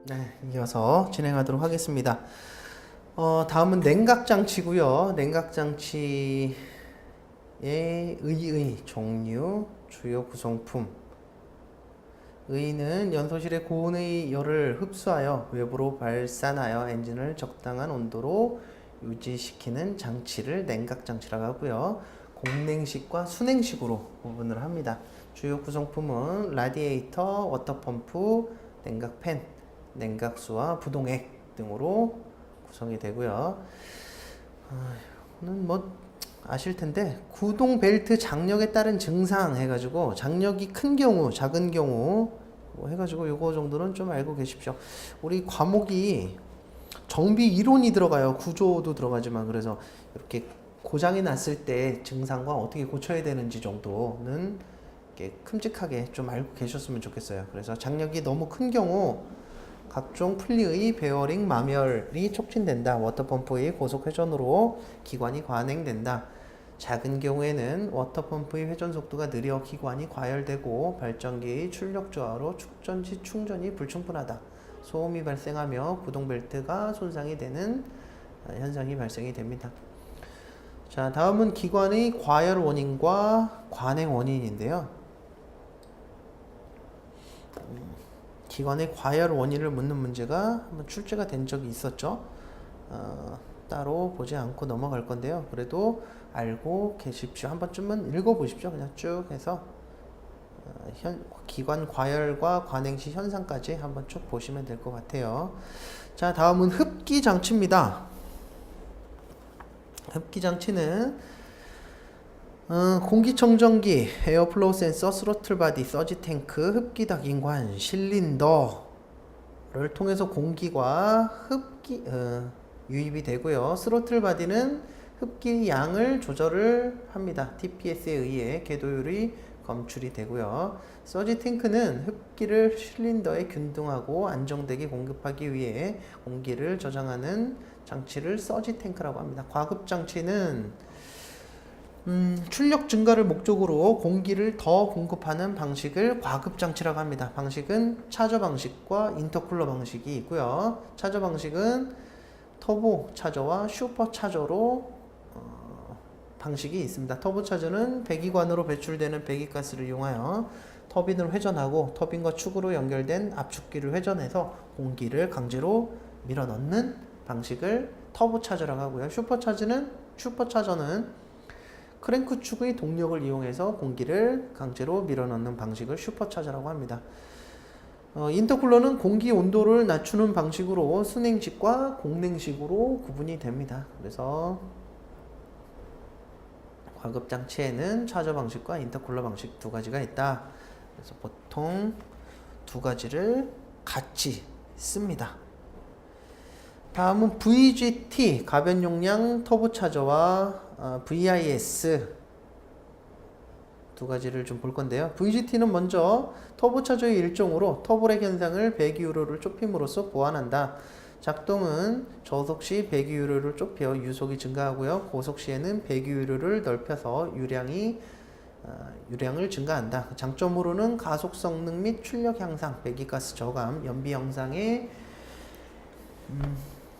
네, 이어서 진행하도록 하겠습니다. 다음은 냉각장치고요. 냉각장치의 의의 종류, 주요 구성품. 의는 연소실의 고온의 열을 흡수하여 외부로 발산하여 엔진을 적당한 온도로 유지시키는 장치를 냉각장치라고 하고요. 공냉식과 순냉식으로 구분을 합니다. 주요 구성품은 라디에이터, 워터펌프, 냉각팬, 냉각수와 부동액 등으로 구성이 되고요. 는 아실 텐데 구동 벨트 장력에 따른 증상 해가지고 장력이 큰 경우, 작은 경우 해가지고 요거 정도는 좀 알고 계십시오. 우리 과목이 정비 이론이 들어가요. 구조도 들어가지만 그래서 이렇게 고장이 났을 때 증상과 어떻게 고쳐야 되는지 정도는 이렇게 큼직하게 좀 알고 계셨으면 좋겠어요. 그래서 장력이 너무 큰 경우 각종 분리의 베어링 마멸이 촉진된다. 워터펌프의 고속 회전으로 기관이 관행된다. 작은 경우에는 워터펌프의 회전 속도가 느려 기관이 과열되고 발전기의 출력 저하로 축전지 충전이 불충분하다. 소음이 발생하며 구동벨트가 손상이 되는 현상이 발생이 됩니다. 자, 다음은 기관의 과열 원인과 관행 원인인데요. 기관의 과열 원인을 묻는 문제가 한번 출제가 된 적이 있었죠. 따로 보지 않고 넘어갈 건데요. 그래도 알고 계십시오. 한 번쯤은 읽어보십시오. 그냥 쭉 해서 기관 과열과 관행시 현상까지 한번 쭉 보시면 될 것 같아요. 자, 다음은 흡기 장치입니다. 흡기 장치는 공기청정기, 에어플로우 센서, 스로틀 바디, 서지 탱크, 흡기 닥인관, 실린더를 통해서 공기과 흡기 유입이 되고요. 스로틀 바디는 흡기 양을 조절을 합니다. TPS에 의해 궤도율이 검출이 되고요. 서지 탱크는 흡기를 실린더에 균등하고 안정되게 공급하기 위해 공기를 저장하는 장치를 서지 탱크라고 합니다. 과급 장치는 출력 증가를 목적으로 공기를 더 공급하는 방식을 과급장치라고 합니다. 방식은 차저 방식과 인터쿨러 방식이 있고요. 차저 방식은 터보 차저와 슈퍼 차저로 방식이 있습니다. 터보 차저는 배기관으로 배출되는 배기가스를 이용하여 터빈을 회전하고 터빈과 축으로 연결된 압축기를 회전해서 공기를 강제로 밀어넣는 방식을 터보 차저라고 하고요. 슈퍼 차저는 크랭크 축의 동력을 이용해서 공기를 강제로 밀어넣는 방식을 슈퍼차저라고 합니다. 인터쿨러는 공기 온도를 낮추는 방식으로 순냉식과 공냉식으로 구분이 됩니다. 그래서 과급장치에는 차저 방식과 인터쿨러 방식 두 가지가 있다. 그래서 보통 두 가지를 같이 씁니다. 다음은 VGT 가변 용량 터보차저와 VIS 두 가지를 좀 볼 건데요. VGT는 먼저 터보차저의 일종으로 터보렉 현상을 배기유로를 좁힘으로써 보완한다. 작동은 저속 시 배기유로를 좁혀 유속이 증가하고요. 고속 시에는 배기유로를 넓혀서 유량을 증가한다. 장점으로는 가속 성능 및 출력 향상, 배기가스 저감, 연비 형상의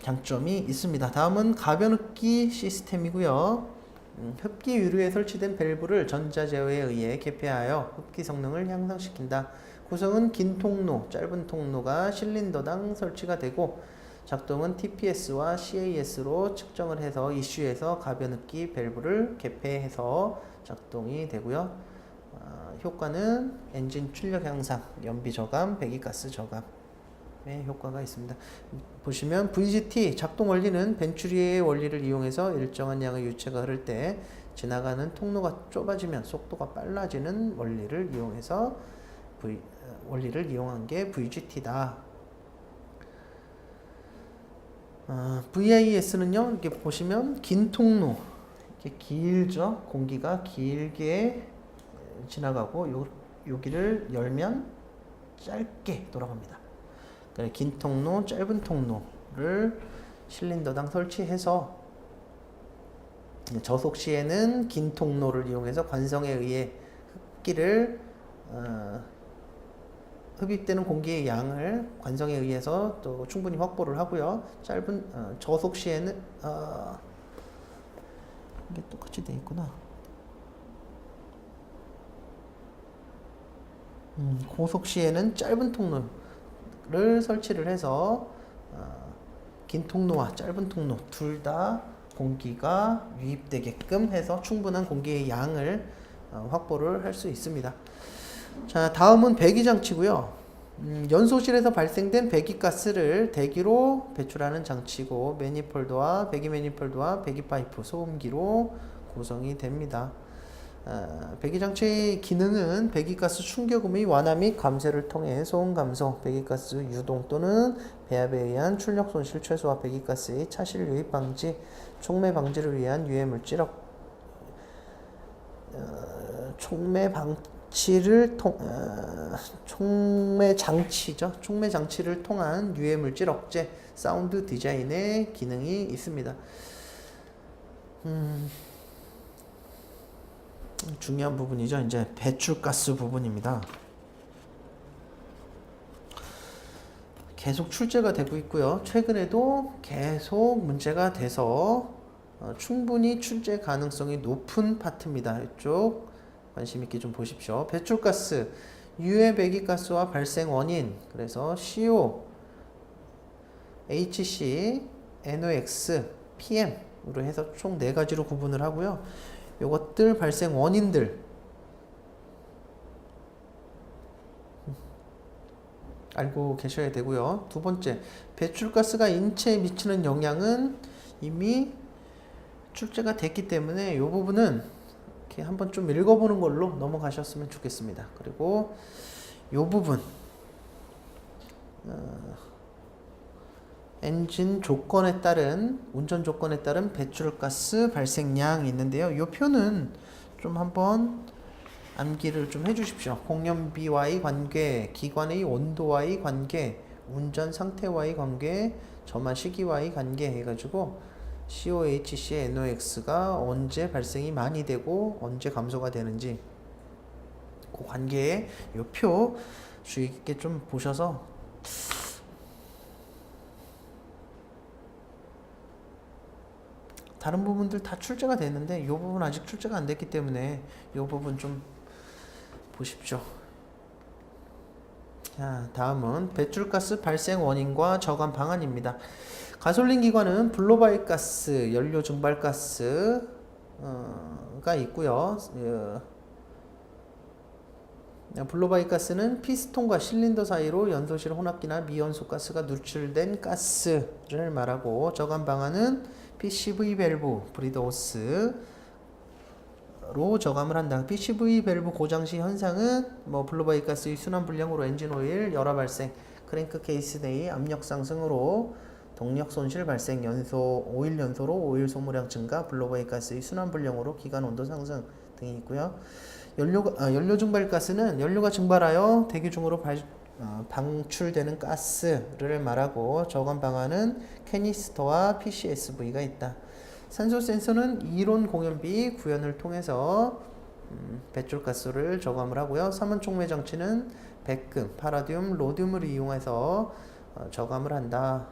장점이 있습니다. 다음은 가변흡기 시스템이고요. 흡기 유류에 설치된 밸브를 전자 제어에 의해 개폐하여 흡기 성능을 향상시킨다. 구성은 긴 통로, 짧은 통로가 실린더당 설치가 되고 작동은 TPS와 CAS로 측정을 해서 이슈에서 가변흡기 밸브를 개폐해서 작동이 되고요. 효과는 엔진 출력 향상, 연비 저감, 배기가스 저감 효과가 있습니다. 보시면 VGT 작동 원리는 벤츄리의 원리를 이용해서 일정한 양의 유체가 흐를 때 지나가는 통로가 좁아지면 속도가 빨라지는 원리를 이용해서 원리를 이용한 게 VGT다. VIS는요, 이렇게 보시면 긴 통로, 이렇게 길죠. 공기가 길게 지나가고 여기를 열면 짧게 돌아갑니다. 긴 통로, 짧은 통로를 실린더당 설치해서 저속 시에는 긴 통로를 이용해서 관성에 의해 흡기를 흡입되는 공기의 양을 관성에 의해서 또 충분히 확보를 하고요. 짧은 저속 시에는 이게 똑같이 돼 있구나. 고속 시에는 짧은 통로를 설치를 해서 긴 통로와 짧은 통로 둘 다 공기가 유입되게끔 해서 충분한 공기의 양을 확보를 할 수 있습니다. 자, 다음은 배기장치고요. 연소실에서 발생된 배기가스를 대기로 배출하는 장치고 매니폴드와 배기 매니폴드와 배기 파이프, 소음기로 구성이 됩니다. 배기장치의 기능은 배기가스 충격음의 완화 및 감쇄를 통해 소음 감소, 배기가스 유동 또는 배합에 의한 출력 손실 최소화, 배기가스의 차실 유입 방지, 촉매 방지를 위한 유해 물질 촉매 장치죠. 촉매 장치를 통한 유해 물질 억제, 사운드 디자인의 기능이 있습니다. 중요한 부분이죠. 이제 배출가스 부분입니다. 계속 출제가 되고 있고요. 최근에도 계속 문제가 돼서 충분히 출제 가능성이 높은 파트입니다. 이쪽 관심 있게 좀 보십시오. 배출가스, 유해 배기가스와 발생 원인, 그래서 CO, HC, NOx, PM으로 해서 총 4가지로 구분을 하고요. 요것들 발생 원인들 알고 계셔야 되고요. 두 번째, 배출가스가 인체에 미치는 영향은 이미 출제가 됐기 때문에 이 부분은 이렇게 한번 좀 읽어보는 걸로 넘어가셨으면 좋겠습니다. 그리고 이 부분 엔진 조건에 따른 운전 조건에 따른 배출가스 발생량이 있는데요. 이 표는 좀 한번 암기를 좀 해주십시오. 공연비와의 관계, 기관의 온도와의 관계, 운전 상태와의 관계, 점화 시기와의 관계 해가지고 COHC, NOx가 언제 발생이 많이 되고 언제 감소가 되는지 그 관계에 이 표 주의 깊게 좀 보셔서 다른 부분들 다 출제가 됐는데 이 부분 아직 출제가 안 됐기 때문에 이 부분 좀 보십시오. 자, 다음은 배출가스 발생 원인과 저감 방안입니다. 가솔린 기관은 블로바이 가스, 연료 증발가스가 있고요. 블로바이 가스는 피스톤과 실린더 사이로 연소실 혼합기나 미연소 가스가 누출된 가스를 말하고, 저감 방안은 PCV 밸브, 브리더 호스로 저감을 한다. PCV 밸브 고장 시 현상은 블로바이 가스의 순환 불량으로 엔진 오일 열화 발생, 크랭크 케이스 내의 압력 상승으로 동력 손실 발생, 오일 연소로 오일 소모량 증가, 블로바이 가스의 순환 불량으로 기관 온도 상승 등이 있고요. 연료 증발 가스는 연료가 증발하여 대기 중으로 방출되는 가스를 말하고, 저감 방안은 캐니스터와 PCSV가 있다. 산소 센서는 이론 공연비 구현을 통해서 배출가스를 저감을 하고요. 삼원 촉매 장치는 백금, 파라듐, 로듐을 이용해서 저감을 한다.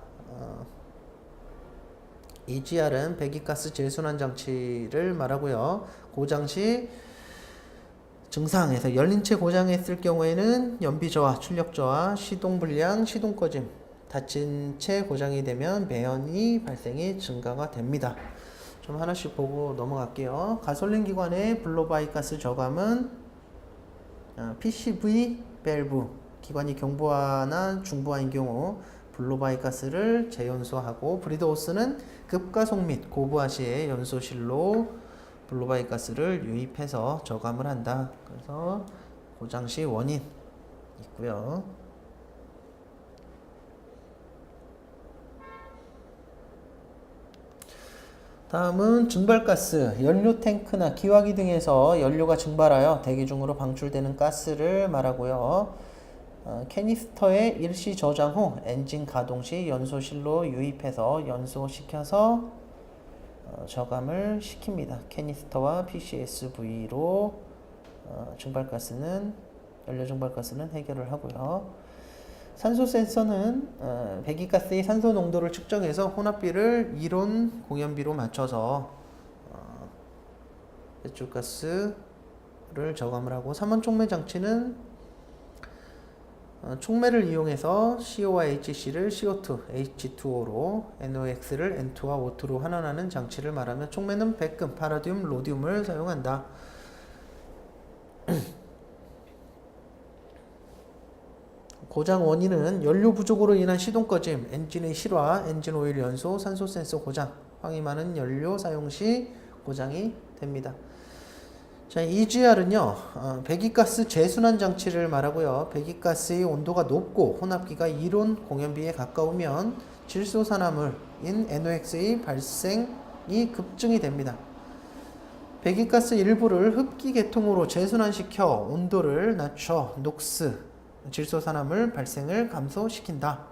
EGR은 배기가스 재순환 장치를 말하고요. 고장 시 증상에서 열린 채 고장했을 경우에는 연비 저하, 출력 저하, 시동 불량, 시동 꺼짐, 닫힌 채 고장이 되면 매연이 발생이 증가가 됩니다. 좀 하나씩 보고 넘어갈게요. 가솔린 기관의 블로바이 가스 저감은 PCV 밸브, 기관이 경부하나 중부하인 경우 블로바이 가스를 재연소하고, 브리더 호스는 급가속 및 고부하 시에 연소실로 블로바이 가스를 유입해서 저감을 한다. 그래서 고장 시 원인 있고요. 다음은 증발가스, 연료 탱크나 기화기 등에서 연료가 증발하여 대기 중으로 방출되는 가스를 말하고요. 캐니스터에 일시 저장 후 엔진 가동 시 연소실로 유입해서 연소시켜서 저감을 시킵니다. 캐니스터와 PCSV로 증발가스는 연료 증발가스는 해결을 하고요. 산소 센서는 배기가스의 산소 농도를 측정해서 혼합비를 이론 공연비로 맞춰서 배출가스를 저감을 하고, 3원 촉매 장치는 촉매를 이용해서 CO와 HC를 CO2, H2O로 NOx를 N2와 O2로 환원하는 장치를 말하며, 촉매는 백금, 파라듐, 로듐을 사용한다. 고장 원인은 연료 부족으로 인한 시동 꺼짐, 엔진의 실화, 엔진 오일 연소, 산소 센서 고장, 황이 많은 연료 사용 시 고장이 됩니다. 자, EGR은요, 배기가스 재순환 장치를 말하고요. 배기가스의 온도가 높고 혼합기가 이론 공연비에 가까우면 질소산화물인 NOx의 발생이 급증이 됩니다. 배기가스 일부를 흡기 계통으로 재순환시켜 온도를 낮춰 녹스, 질소산화물 발생을 감소시킨다.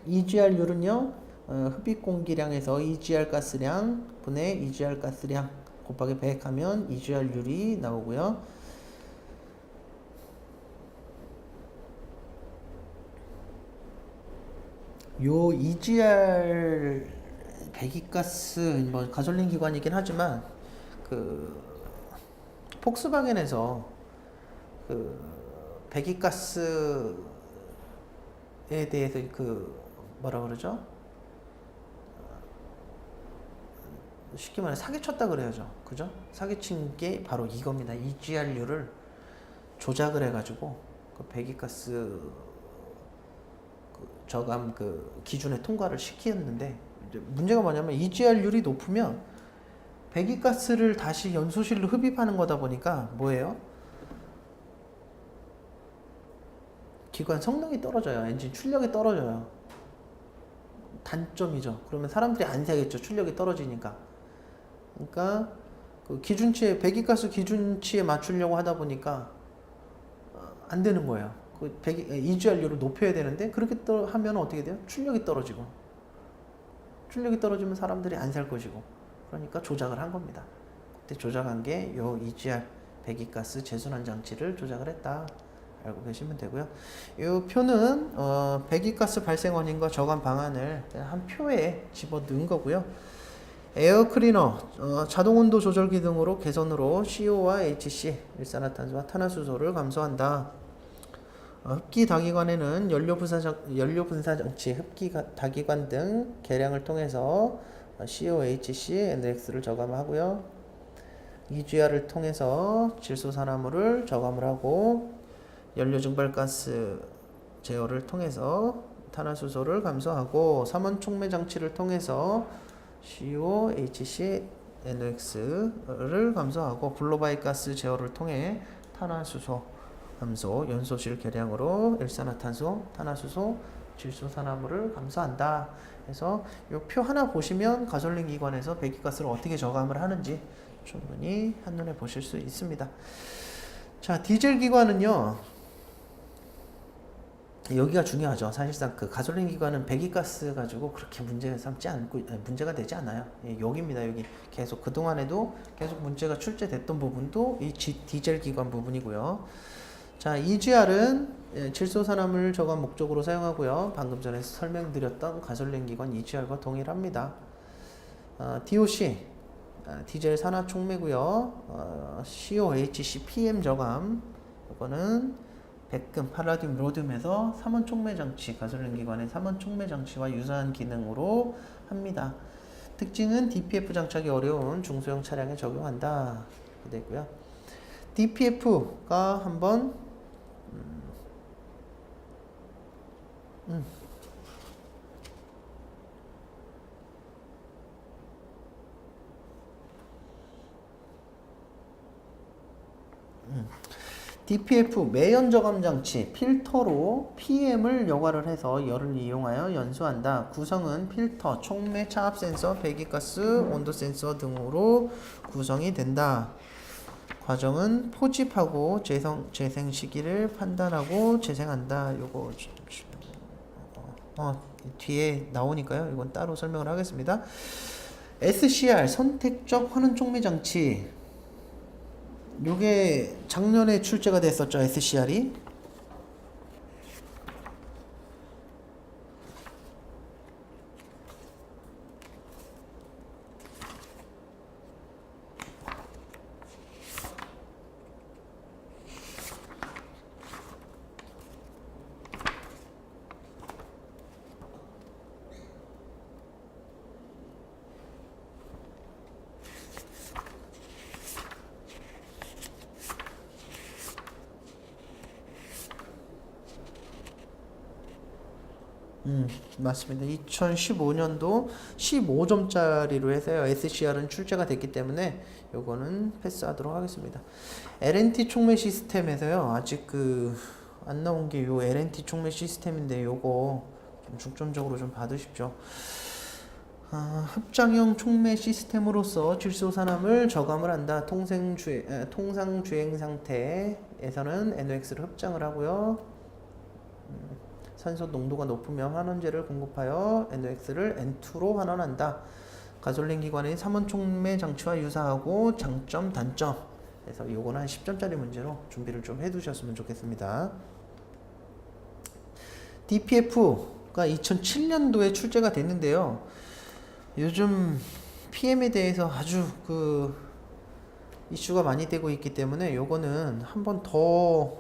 EGR율은요, 흡입 공기량에서 EGR 가스량 분의 EGR 가스량 곱하기 100 하면 EGR율이 나오고요. 요 EGR 배기가스, 뭐 가솔린 기관이긴 하지만 그 폭스바겐에서 그 배기가스에 대해서 그 뭐라 그러죠? 쉽게 말해 사기쳤다 그래야죠. 그죠? 사기친 게 바로 이겁니다. EGR율을 조작을 해가지고 그 배기가스 그 저감 그 기준에 통과를 시켰는데, 문제가 뭐냐면 EGR율이 높으면 배기가스를 다시 연소실로 흡입하는 거다 보니까 뭐예요? 기관 성능이 떨어져요. 엔진 출력이 떨어져요. 단점이죠. 그러면 사람들이 안 사겠죠. 출력이 떨어지니까. 그러니까 그 기준치에, 배기가스 기준치에 맞추려고 하다 보니까 안 되는 거예요. 그 EGR율을 높여야 되는데 그렇게 하면 어떻게 돼요? 출력이 떨어지고, 출력이 떨어지면 사람들이 안 살 것이고, 그러니까 조작을 한 겁니다. 그때 조작한 게 요 EGR 배기가스 재순환 장치를 조작을 했다. 알고 계시면 되고요. 이 표는 배기가스 발생 원인과 저감 방안을 한 표에 집어 넣은 거고요. 에어 클리너, 자동 온도 조절기 등으로 개선으로 CO와 HC, 일산화탄소와 탄화수소를 감소한다. 흡기 다기관에는 연료 분사 장치, 흡기 다기관 등 계량을 통해서 CO, HC, NOx를 저감하고요. EGR을 통해서 질소산화물을 저감을 하고, 연료 증발가스 제어를 통해서 탄화수소를 감소하고, 3원 촉매 장치를 통해서 CO, HC, NOx를 감소하고, 블로바이 가스 제어를 통해 탄화수소 감소, 연소실 계량으로 일산화탄소, 탄화수소, 질소산화물을 감소한다. 그래서 이 표 하나 보시면 가솔린 기관에서 배기가스를 어떻게 저감을 하는지 충분히 한눈에 보실 수 있습니다. 자, 디젤 기관은요, 여기가 중요하죠. 사실상 그 가솔린 기관은 배기가스 가지고 그렇게 문제가 되지 않아요. 예, 여기입니다. 여기 계속 그동안에도 계속 문제가 출제됐던 부분도 이 디젤 기관 부분이고요. 자, EGR은 질소산화물 저감 목적으로 사용하고요. 방금 전에 설명드렸던 가솔린 기관 EGR과 동일합니다. DOC, 디젤 산화 촉매고요. COHC PM 저감, 이거는 백금, 파라듐, 로듐에서 3원 촉매 장치, 가솔린 기관의 3원 촉매 장치와 유사한 기능으로 합니다. 특징은 DPF 장착이 어려운 중소형 차량에 적용한다. 되고요. DPF가 한번 DPF 매연 저감 장치 필터로 PM을 여과를 해서 열을 이용하여 연소한다. 구성은 필터, 촉매, 차압 센서, 배기가스, 온도 센서 등으로 구성이 된다. 과정은 포집하고 재생 시기를 판단하고 재생한다. 요거 뒤에 나오니까요. 이건 따로 설명을 하겠습니다. SCR 선택적 환원 촉매 장치 요게 작년에 출제가 됐었죠. SCR이. 맞습니다. 2015년도 15점짜리로 해서요. SCR은 출제가 됐기 때문에 요거는 패스하도록 하겠습니다. LNT 촉매 시스템에서요. 아직 안 나온 게 요 LNT 촉매 시스템인데 요거 좀 중점적으로 좀 받으십시오. 합장형 촉매 시스템으로서 질소산암을 저감을 한다. 통상주행 상태에서는 NOx를 흡장을 하고요. 산소 농도가 높으면 환원제를 공급하여 NOx를 N2로 환원한다. 가솔린 기관의 3원 촉매 장치와 유사하고 장점, 단점. 그래서 요거는 한 10점짜리 문제로 준비를 좀 해두셨으면 좋겠습니다. DPF가 2007년도에 출제가 됐는데요. 요즘 PM에 대해서 아주 이슈가 많이 되고 있기 때문에 요거는 한 번 더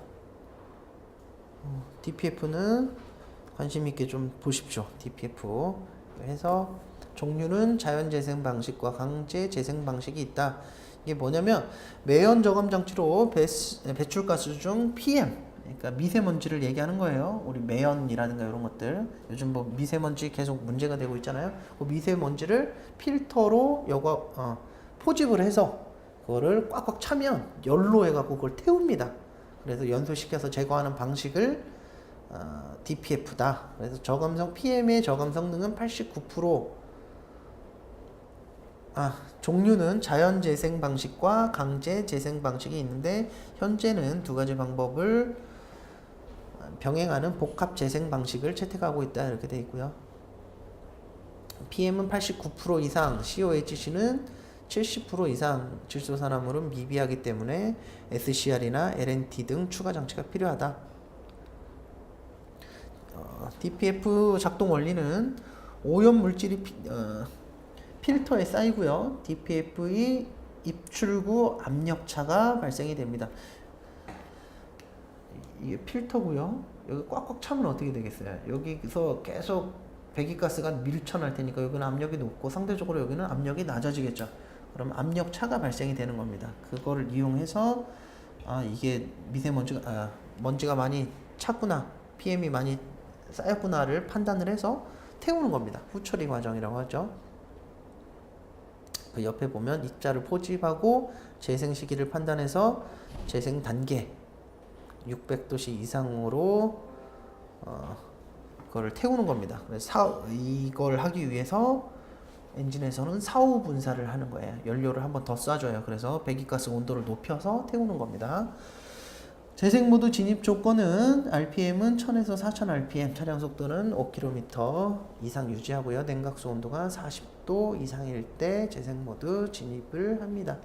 DPF는 관심 있게 좀 보십시오. DPF 해서 종류는 자연재생 방식과 강제 재생 방식이 있다. 이게 뭐냐면 매연 저감 장치로 배출가스 중 PM, 그러니까 미세먼지를 얘기하는 거예요. 우리 매연이라든가 이런 것들 요즘 뭐 미세먼지 계속 문제가 되고 있잖아요. 그 미세먼지를 필터로 포집을 해서 그거를 꽉꽉 차면 열로 해갖고 그걸 태웁니다. 그래서 연소시켜서 제거하는 방식을 DPF다. 그래서 저감성 PM의 저감 성능은 89%. 종류는 자연재생 방식과 강제 재생 방식이 있는데 현재는 두 가지 방법을 병행하는 복합 재생 방식을 채택하고 있다. 이렇게 되어 있고요. PM은 89% 이상, COHC는 70% 이상 질소산화물은 미비하기 때문에 SCR이나 LNT 등 추가 장치가 필요하다. DPF 작동 원리는 오염 물질이 필터에 쌓이고요. DPF의 입출구 압력차가 발생이 됩니다. 이게 필터고요. 여기 꽉꽉 차면 어떻게 되겠어요? 여기서 계속 배기가스가 밀쳐날 테니까 여기는 압력이 높고 상대적으로 여기는 압력이 낮아지겠죠. 그럼 압력차가 발생이 되는 겁니다. 그거를 이용해서 이게 먼지가 많이 찼구나, PM이 많이 쌓였구나를 판단을 해서 태우는 겁니다. 후처리 과정이라고 하죠. 그 옆에 보면 입자를 포집하고 재생 시기를 판단해서 재생 단계 600도씨 이상으로 그거를 태우는 겁니다. 그래서 이걸 하기 위해서 엔진에서는 사후 분사를 하는 거예요. 연료를 한번 더 쏴줘요. 그래서 배기가스 온도를 높여서 태우는 겁니다. 재생모드 진입 조건은 RPM은 1000에서 4000rpm, 차량 속도는 5km 이상 유지하고요. 냉각수 온도가 40도 이상일 때 재생모드 진입을 합니다.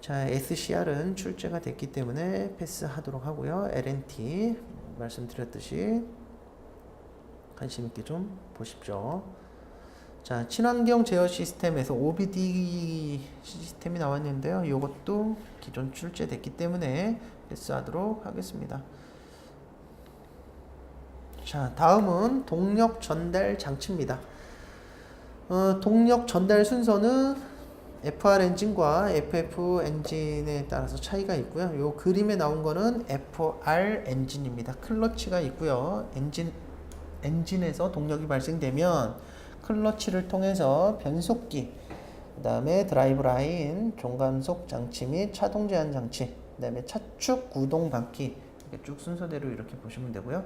자, SCR은 출제가 됐기 때문에 패스하도록 하고요. LNT 말씀드렸듯이 관심 있게 좀 보십시오. 자, 친환경 제어 시스템에서 OBD 시스템이 나왔는데요. 이것도 기존 출제됐기 때문에 패스하도록 하겠습니다. 자, 다음은 동력 전달 장치입니다. 동력 전달 순서는 FR 엔진과 FF 엔진에 따라서 차이가 있고요. 요 그림에 나온 거는 FR 엔진입니다. 클러치가 있고요. 엔진에서 동력이 발생되면 클러치를 통해서 변속기, 그 다음에 드라이브 라인, 종간속 장치 및 차동 제한 장치, 그 다음에 차축 구동 바퀴, 이렇게 쭉 순서대로 이렇게 보시면 되고요.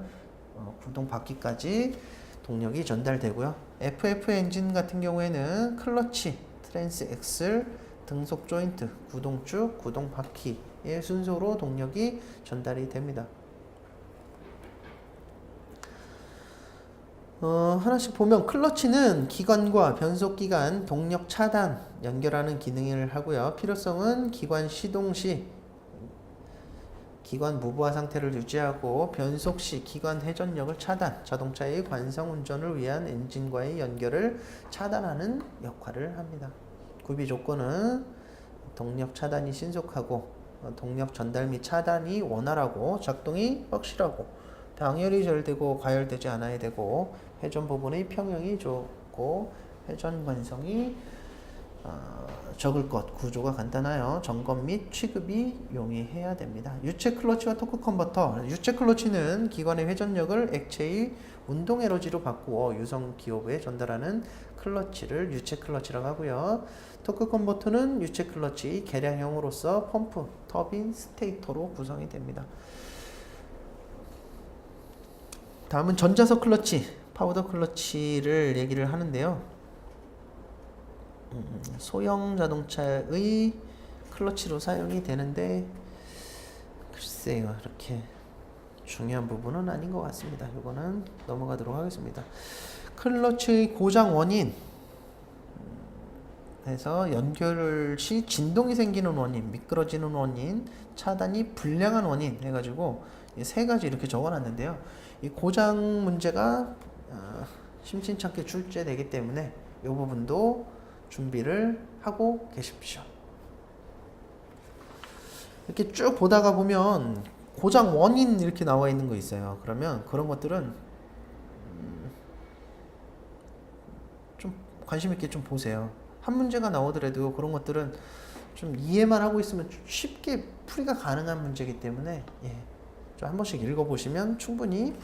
구동 바퀴까지 동력이 전달되고요. FF 엔진 같은 경우에는 클러치, 트랜스 엑셀, 등속 조인트, 구동축, 구동 바퀴의 순서로 동력이 전달이 됩니다. 하나씩 보면 클러치는 기관과 변속기관 동력 차단 연결하는 기능을 하고요. 필요성은 기관 시동 시 기관 무부하 상태를 유지하고 변속 시 기관 회전력을 차단, 자동차의 관성 운전을 위한 엔진과의 연결을 차단하는 역할을 합니다. 구비 조건은 동력 차단이 신속하고 동력 전달 및 차단이 원활하고 작동이 확실하고 방열이 잘 되고 과열되지 않아야 되고 회전 부분의 평형이 좋고 회전 관성이 적을 것, 구조가 간단하여 점검 및 취급이 용이해야 됩니다. 유체 클러치와 토크 컨버터. 유체 클러치는 기관의 회전력을 액체의 운동 에너지로 바꾸어 유성 기호부에 전달하는 클러치를 유체 클러치라고 하고요. 토크 컨버터는 유체 클러치 개량형으로서 펌프, 터빈, 스테이터로 구성이 됩니다. 다음은 전자석 클러치, 파우더 클러치를 얘기를 하는데요. 소형 자동차의 클러치로 사용이 되는데 글쎄요, 이렇게 중요한 부분은 아닌 것 같습니다. 이거는 넘어가도록 하겠습니다. 클러치의 고장 원인 해서 연결 시 진동이 생기는 원인, 미끄러지는 원인, 차단이 불량한 원인 해가지고 세 가지 이렇게 적어놨는데요. 이 고장 문제가 심심찮게 출제되기 때문에 이 부분도 준비를 하고 계십시오. 이렇게 쭉 보다가 보면 고장 원인 이렇게 나와 있는 거 있어요. 그러면 그런 것들은 좀 관심 있게 좀 보세요. 한 문제가 나오더라도 그런 것들은 좀 이해만 하고 있으면 쉽게 풀이가 가능한 문제이기 때문에 좀 한 번씩 읽어보시면 충분히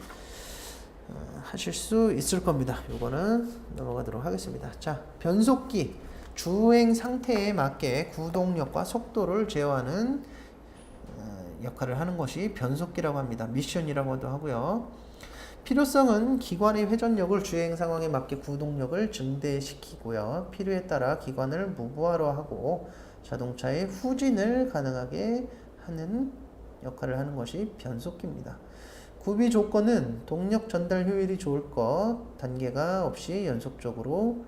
하실 수 있을 겁니다. 요거는 넘어가도록 하겠습니다. 자, 변속기 주행 상태에 맞게 구동력과 속도를 제어하는 역할을 하는 것이 변속기라고 합니다. 미션이라고도 하고요. 필요성은 기관의 회전력을 주행 상황에 맞게 구동력을 증대시키고요. 필요에 따라 기관을 무부하로 하고 자동차의 후진을 가능하게 하는 역할을 하는 것이 변속기입니다. 구비 조건은 동력 전달 효율이 좋을 것, 단계가 없이 연속적으로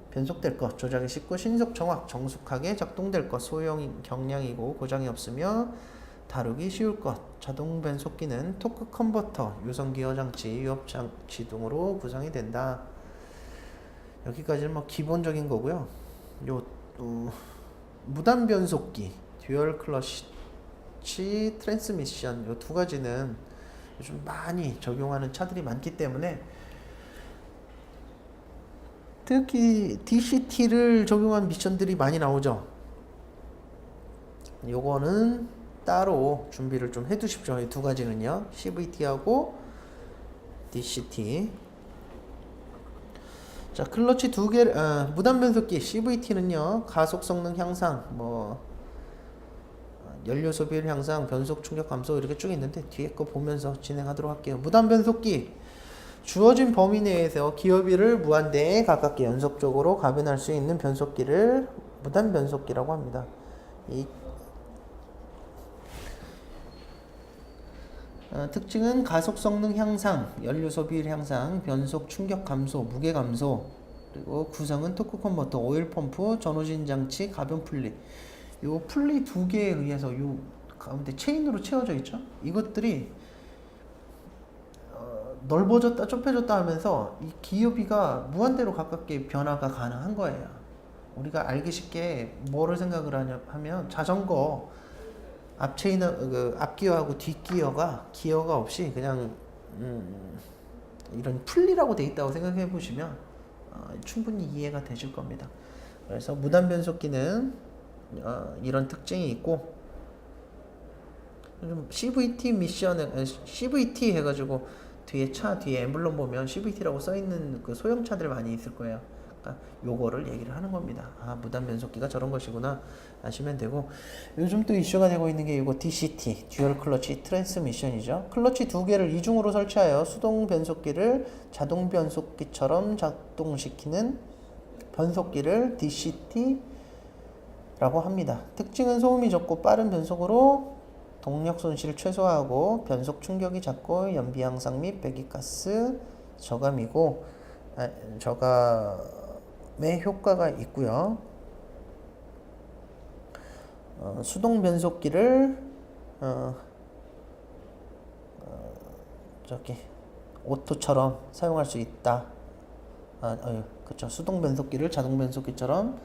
변속될 것, 조작이 쉽고 신속 정확, 정숙하게 작동될 것, 소형 경량이고 고장이 없으며 다루기 쉬울 것, 자동 변속기는 토크 컨버터, 유성 기어 장치, 유압 장치 등으로 구성이 된다. 여기까지는 뭐 기본적인 거고요. 무단 변속기, 듀얼 클러치 트랜스미션 이 두 가지는 요즘 많이 적용하는 차들이 많기 때문에 특히 DCT를 적용한 미션들이 많이 나오죠. 요거는 따로 준비를 좀 해두십시오. 이 두 가지는요. CVT하고 DCT. 자, 클러치 두 개, 무단 변속기 CVT는요. 가속 성능 향상, 연료 소비율 향상, 변속 충격 감소 이렇게 쭉 있는데 뒤에 거 보면서 진행하도록 할게요. 무단 변속기 주어진 범위 내에서 기어비를 무한대에 가깝게 연속적으로 가변할 수 있는 변속기를 무단 변속기라고 합니다. 특징은 가속 성능 향상, 연료 소비율 향상, 변속 충격 감소, 무게 감소, 그리고 구성은 토크 컨버터, 오일 펌프, 전후진 장치, 가변 풀리. 요 풀리 두 개에 의해서 요 가운데 체인으로 채워져 있죠. 이것들이 넓어졌다 좁혀졌다 하면서 이 기어비가 무한대로 가깝게 변화가 가능한 거예요. 우리가 알기 쉽게 뭐를 생각을 하면 자전거 앞기어하고 뒷기어가 기어가 없이 그냥 이런 풀리라고 돼 있다고 생각해 보시면 충분히 이해가 되실 겁니다. 그래서 무단 변속기는 이런 특징이 있고 좀 CVT 미션에 CVT 해가지고 뒤에 차 뒤에 엠블럼 보면 CVT라고 써있는 그 소형차들 많이 있을 거예요. 그러니까 요거를 얘기를 하는 겁니다. 무단 변속기가 저런 것이구나 아시면 되고, 요즘 또 이슈가 되고 있는 게 이거 DCT 듀얼 클러치 트랜스미션이죠. 클러치 두 개를 이중으로 설치하여 수동 변속기를 자동 변속기처럼 작동시키는 변속기를 DCT 라고 합니다. 특징은 소음이 적고 빠른 변속으로 동력 손실을 최소화하고 변속 충격이 작고 연비 향상 및 배기가스 저감이고 저감의 효과가 있고요. 수동 변속기를 저기 오토처럼 사용할 수 있다. 그렇죠. 수동 변속기를 자동 변속기처럼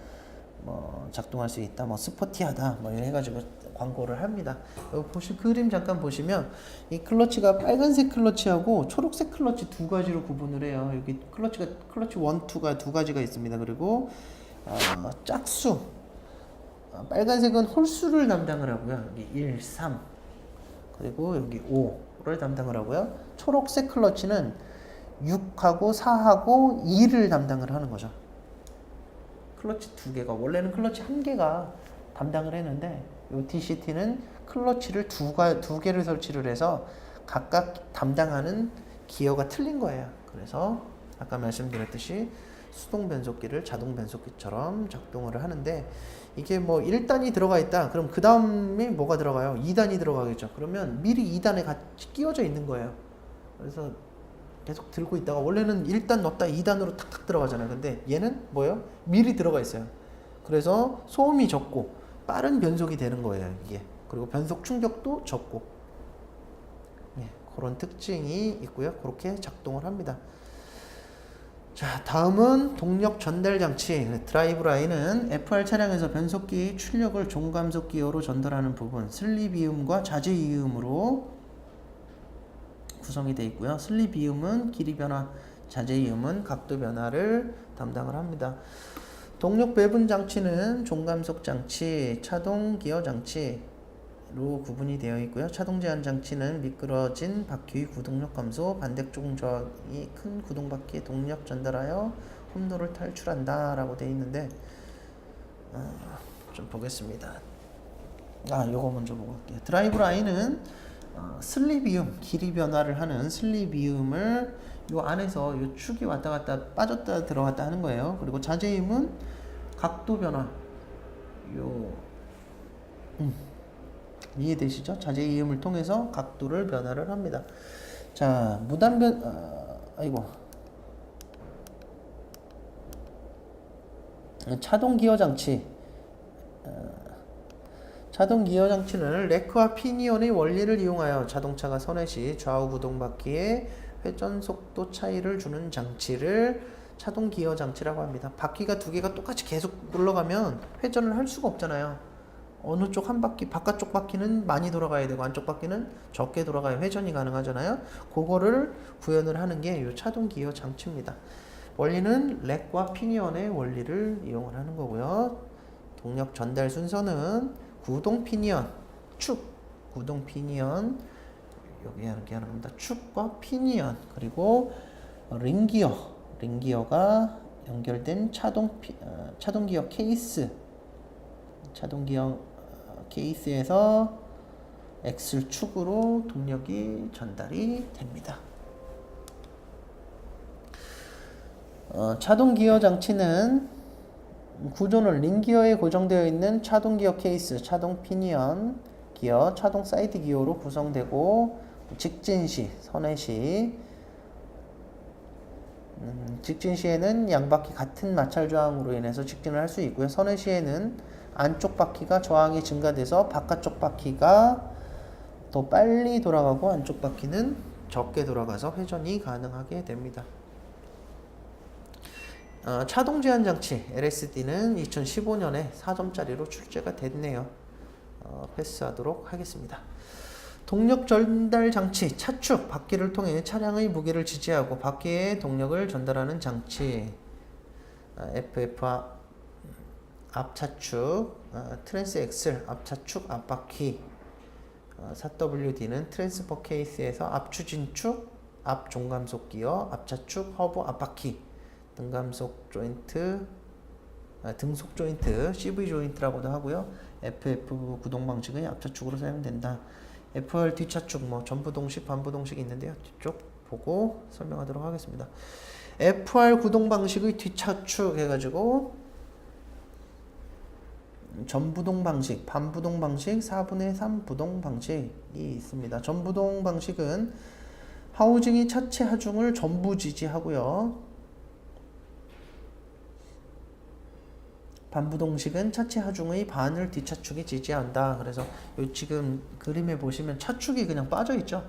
뭐 작동할 수 있다. 뭐 스포티하다. 뭐 이래 가지고 광고를 합니다. 여기 그림 잠깐 보시면 이 클러치가 빨간색 클러치하고 초록색 클러치 두 가지로 구분을 해요. 여기 클러치 1, 2가 두 가지가 있습니다. 그리고 짝수 빨간색은 홀수를 담당을 하고요. 여기 1, 3 그리고 여기 5를 담당을 하고요. 초록색 클러치는 6하고 4하고 2를 담당을 하는 거죠. 클러치 두 개가 원래는 클러치 한 개가 담당을 했는데 이 DCT는 클러치를 두 개를 설치를 해서 각각 담당하는 기어가 틀린 거예요. 그래서 아까 말씀드렸듯이 수동 변속기를 자동 변속기처럼 작동을 하는데 이게 뭐 1단이 들어가 있다. 그럼 그 다음에 뭐가 들어가요? 2단이 들어가겠죠. 그러면 미리 2단에 같이 끼워져 있는 거예요. 그래서 계속 들고 있다가 원래는 1단 넣었다 2단으로 탁탁 들어가잖아요. 근데 얘는 뭐예요? 미리 들어가 있어요. 그래서 소음이 적고 빠른 변속이 되는 거예요. 이게. 그리고 변속 충격도 적고 그런 특징이 있고요. 그렇게 작동을 합니다. 자, 다음은 동력 전달 장치. 드라이브 라인은 FR 차량에서 변속기 출력을 종감속 기어로 전달하는 부분, 슬립이음과 자제이음으로 구성이 되어 있고요. 슬립이음은 길이 변화, 자제이음은 각도 변화를 담당을 합니다. 동력 배분 장치는 종감속 장치, 차동 기어 장치로 구분이 되어 있고요. 차동 제한 장치는 미끄러진 바퀴의 구동력 감소, 반대쪽 저항이 큰 구동 바퀴에 동력 전달하여 홈로를 탈출한다 라고 되어 있는데 좀 보겠습니다. 요거 먼저 보고 갈게요. 드라이브 라인은 슬립이음, 길이 변화를 하는 슬립이음을 요 안에서 요 축이 왔다 갔다 빠졌다 들어갔다 하는 거예요. 그리고 자제임은 각도 변화. 이해되시죠? 자제이음을 통해서 각도를 변화를 합니다. 자, 무단변 차동 기어 장치. 자동 기어 장치는 레크와 피니언의 원리를 이용하여 자동차가 선회 시 좌우 구동 바퀴에 회전 속도 차이를 주는 장치를 차동 기어 장치라고 합니다. 바퀴가 두 개가 똑같이 계속 굴러가면 회전을 할 수가 없잖아요. 어느 쪽 한 바퀴, 바깥쪽 바퀴는 많이 돌아가야 되고 안쪽 바퀴는 적게 돌아가야 회전이 가능하잖아요. 그거를 구현을 하는 게 이 차동 기어 장치입니다. 원리는 렉과 피니언의 원리를 이용을 하는 거고요. 동력 전달 순서는 구동 피니언, 축, 구동 피니언, 여기 이렇게 하는 겁니다. 축과 피니언, 그리고 링기어가 연결된 차동 기어 케이스, 차동 기어 케이스에서 엑셀 축으로 동력이 전달이 됩니다. 차동 기어 장치는 구조는 링기어에 고정되어 있는 차동 기어 케이스, 차동 피니언 기어, 차동 사이드 기어로 구성되고 직진 시, 선회 시 직진 시에는 양바퀴 같은 마찰 저항으로 인해서 직진을 할 수 있고요. 선회 시에는 안쪽 바퀴가 저항이 증가돼서 바깥쪽 바퀴가 더 빨리 돌아가고 안쪽 바퀴는 적게 돌아가서 회전이 가능하게 됩니다. 차동 제한 장치 LSD는 2015년에 4점짜리로 출제가 됐네요. 패스하도록 하겠습니다. 동력 전달 장치 차축, 바퀴를 통해 차량의 무게를 지지하고 바퀴에 동력을 전달하는 장치. FF 앞차축, 트랜스 엑셀 앞차축 앞바퀴. 4WD는 트랜스퍼 케이스에서 앞추진축, 앞종감속 기어, 앞차축, 허브 앞바퀴. 등감속 조인트, 등속 조인트, CV 조인트라고도 하고요. FF 구동 방식의 앞차축으로 사용된다. FR 뒷차축, 뭐 전부동식, 반부동식이 있는데요. 뒤쪽 보고 설명하도록 하겠습니다. FR 구동 방식의 뒷차축 해가지고 전부동 방식, 반부동 방식, 4분의 3 부동 방식이 있습니다. 전부동 방식은 하우징이 차체 하중을 전부 지지하고요. 반부동식은 차체 하중의 반을 뒷차축이 지지한다. 그래서 요 지금 그림에 보시면 차축이 그냥 빠져 있죠.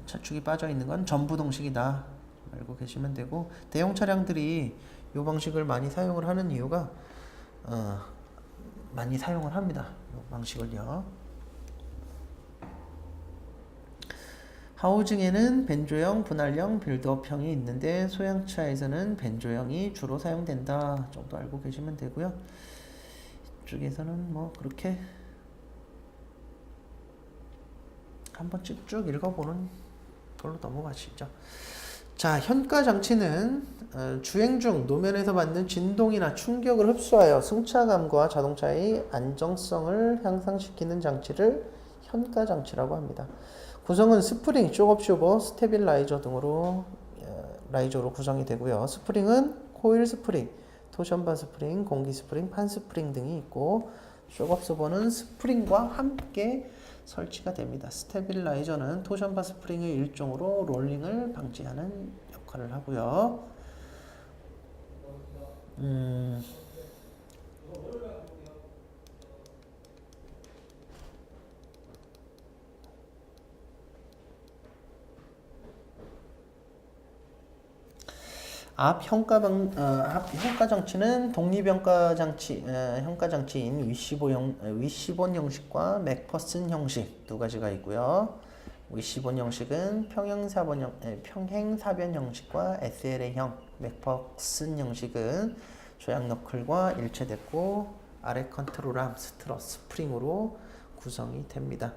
차축이 빠져 있는 건 전부동식이다. 알고 계시면 되고, 대형 차량들이 이 방식을 많이 사용을 하는 이유가 많이 사용을 합니다. 이 방식을요. 하우징에는 벤조형, 분할형, 빌드업형이 있는데 소형차에서는 벤조형이 주로 사용된다 정도 알고 계시면 되고요. 이쪽에서는 뭐 그렇게 한번 쭉 읽어보는 걸로 넘어가시죠. 자, 현가 장치는 주행 중 노면에서 받는 진동이나 충격을 흡수하여 승차감과 자동차의 안정성을 향상시키는 장치를 현가 장치라고 합니다. 구성은 스프링, 쇼업쇼버, 스테빌라이저 등으로 라이저로 구성이 되고요. 스프링은 코일 스프링, 토션바 스프링, 공기 스프링, 판 스프링 등이 있고, 쇼업쇼버는 스프링과 함께 설치가 됩니다. 스테빌라이저는 토션바 스프링의 일종으로 롤링을 방지하는 역할을 하고요. 앞 현가 장치는 독립 현가 장치인 위시본 형식과 맥퍼슨 형식 두 가지가 있고요. 위시본 형식은 평행사변 형식과 SLA형, 맥퍼슨 형식은 조약 너클과 일체됐고 아래 컨트롤암, 스트러스, 스프링으로 구성이 됩니다.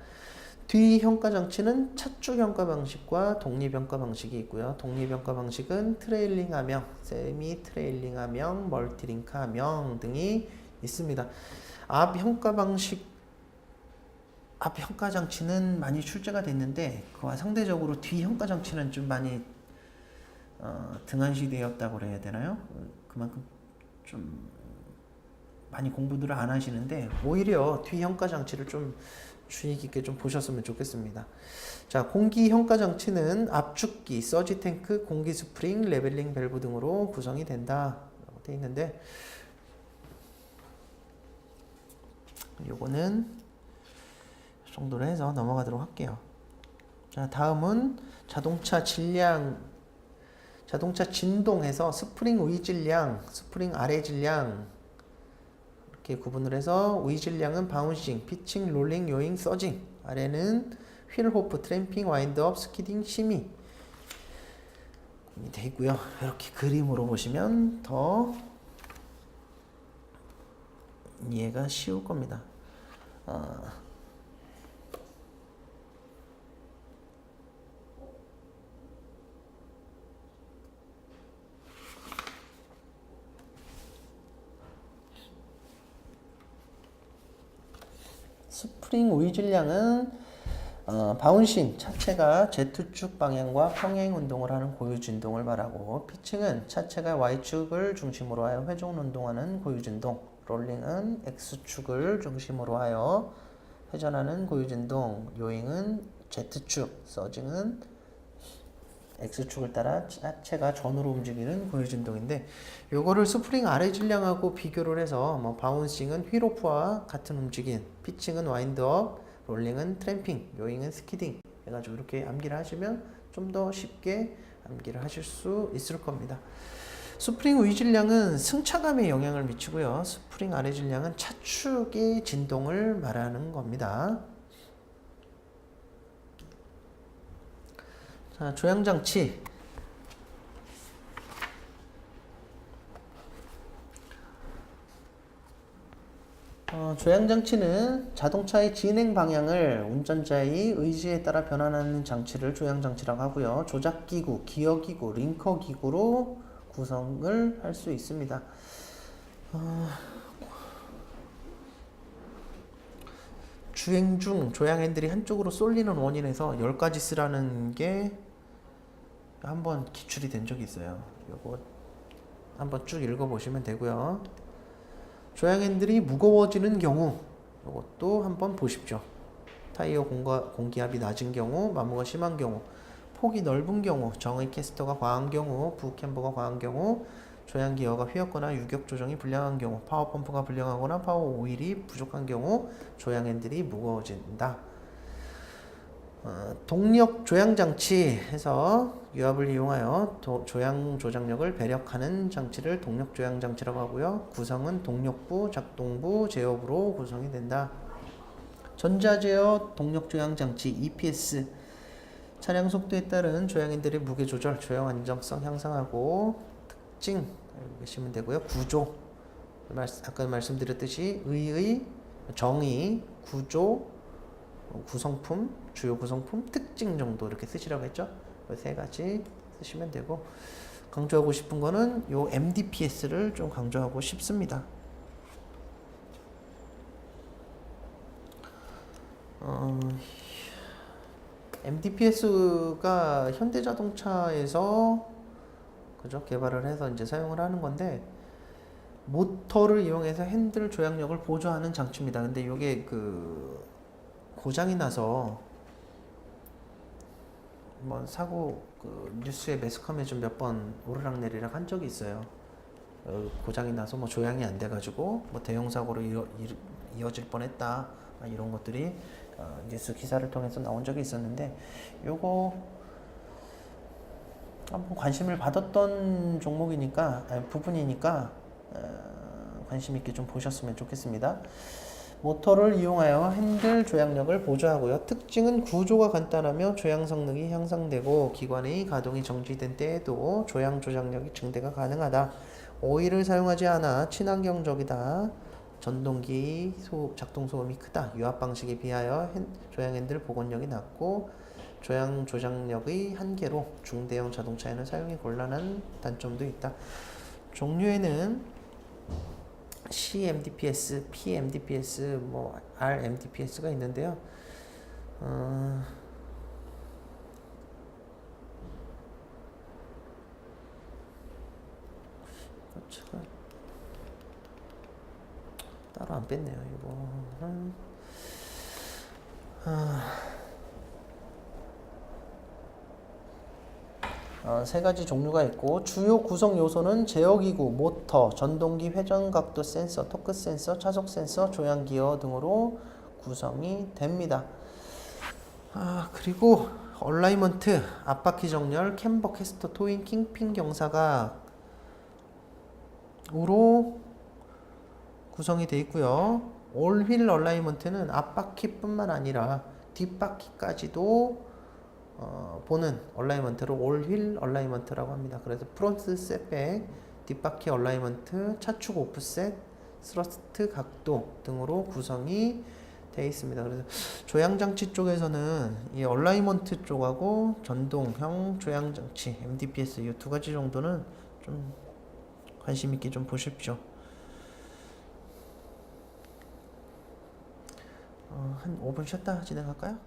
뒤 현가 장치는 차축 현가 방식과 독립 현가 방식이 있고요. 독립 현가 방식은 트레일링 함형, 세미 트레일링 함형, 멀티링크 함형 등이 있습니다. 앞 현가 장치는 많이 출제가 됐는데 그와 상대적으로 뒤 현가 장치는 좀 많이 등한시되었다고 그래야 되나요? 그만큼 좀 많이 공부들을 안 하시는데 오히려 뒤 현가 장치를 좀 주의 깊게 좀 보셨으면 좋겠습니다. 자, 공기 현가 장치는 압축기, 서지 탱크, 공기 스프링, 레벨링 밸브 등으로 구성이 된다. 되어 있는데 요거는 이 정도로 해서 넘어가도록 할게요. 자, 다음은 자동차 진동에서 스프링 위 질량, 스프링 아래 질량 이렇게 구분을 해서 위 질량은 바운싱, 피칭, 롤링, 요잉, 서징, 아래는 휠, 호프, 트램핑, 와인드업, 스키딩, 시미 돼 있고요. 이렇게 그림으로 보시면 더 이해가 쉬울 겁니다. 스프링 위 질량은 바운싱, 차체가 Z축 방향과 평행 운동을 하는 고유 진동을 말하고, 피칭은 차체가 Y축을 중심으로 하여 회전 운동하는 고유 진동, 롤링은 X축을 중심으로 하여 회전하는 고유 진동, 요잉은 Z축, 서징은 X축을 따라 차체가 전으로 움직이는 고유 진동인데, 요거를 스프링 아래 질량하고 비교를 해서 뭐 바운싱은 휠오프와 같은 움직임, 피칭은 와인드업, 롤링은 트램핑, 요잉은 스키딩 해가지고 이렇게 암기를 하시면 좀 더 쉽게 암기를 하실 수 있을 겁니다. 스프링 위 질량은 승차감에 영향을 미치고요. 스프링 아래 질량은 차축의 진동을 말하는 겁니다. 자, 조향장치. 조향장치는 자동차의 진행 방향을 운전자의 의지에 따라 변환하는 장치를 조향장치라고 하고요. 조작기구, 기어기구, 링커기구로 구성을 할 수 있습니다. 주행 중 조향 핸들이 한쪽으로 쏠리는 원인에서 10가지 쓰라는 게 한번 기출이 된 적이 있어요. 요거 한번 쭉 읽어보시면 되고요. 조향 핸들이 무거워지는 경우 이것도 한번 보십시오. 타이어 공기압이 낮은 경우, 마모가 심한 경우, 폭이 넓은 경우, 정의 캐스터가 과한 경우, 부캠버가 과한 경우, 조향 기어가 휘었거나 유격 조정이 불량한 경우, 파워 펌프가 불량하거나 파워 오일이 부족한 경우, 조향 핸들이 무거워진다. 동력 조향 장치 해서 유압을 이용하여 조향 조작력을 배력하는 장치를 동력 조향 장치라고 하고요. 구성은 동력부, 작동부, 제어부로 구성이 된다. 전자제어 동력 조향 장치 EPS 차량 속도에 따른 조향 핸들의 무게 조절, 조향 안정성 향상하고 특징 알고 계시면 되고요. 구조 아까 말씀드렸듯이 의의, 정의, 구조, 구성품, 주요 구성품, 특징 정도 이렇게 쓰시라고 했죠. 세 가지 쓰시면 되고 강조하고 싶은 거는 요 MDPS를 좀 강조하고 싶습니다. MDPS가 현대자동차에서 그죠? 개발을 해서 이제 사용을 하는 건데 모터를 이용해서 핸들 조향력을 보조하는 장치입니다. 근데 이게 그 고장이 나서 뭐 사고 그 뉴스에 매스컴에 좀 몇 번 오르락내리락 한 적이 있어요. 고장이 나서 뭐 조향이 안 돼가지고 뭐 대형 사고로 이어질 뻔했다 이런 것들이 뉴스 기사를 통해서 나온 적이 있었는데 요거 한번 관심을 받았던 종목이니까 부분이니까 관심 있게 좀 보셨으면 좋겠습니다. 모터를 이용하여 핸들 조향력을 보조하고요. 특징은 구조가 간단하며 조향 성능이 향상되고 기관의 가동이 정지된 때에도 조향 조작력이 증대가 가능하다. 오일을 사용하지 않아 친환경적이다. 전동기 작동 소음이 크다. 유압 방식에 비하여 조향 핸들 복원력이 낮고 조향 조작력의 한계로 중대형 자동차에는 사용이 곤란한 단점도 있다. 종류에는 CMDPS, PMDPS, 뭐 RMDPS가 있는데요. 제가 따로 안 뺐네요. 이거는 세 가지 종류가 있고 주요 구성 요소는 제어기구, 모터, 전동기 회전각도 센서, 토크 센서, 차속 센서, 조향 기어 등으로 구성이 됩니다. 그리고 얼라이먼트, 앞바퀴 정렬, 캠버, 캐스터, 토잉, 킹핀 경사각으로 구성이 되어 있고요. 올휠 얼라이먼트는 앞바퀴뿐만 아니라 뒷바퀴까지도 보는 얼라이먼트를 올휠 얼라이먼트라고 합니다. 그래서 프론트 셋백, 뒷바퀴 얼라이먼트, 차축 오프셋, 스러스트 각도 등으로 구성이 되어 있습니다. 그래서 조향장치 쪽에서는 이 얼라이먼트 쪽하고 전동형 조향장치 MDPS 이 두 가지 정도는 좀 관심 있게 좀 보십시오. 한 5분 쉬었다 진행할까요?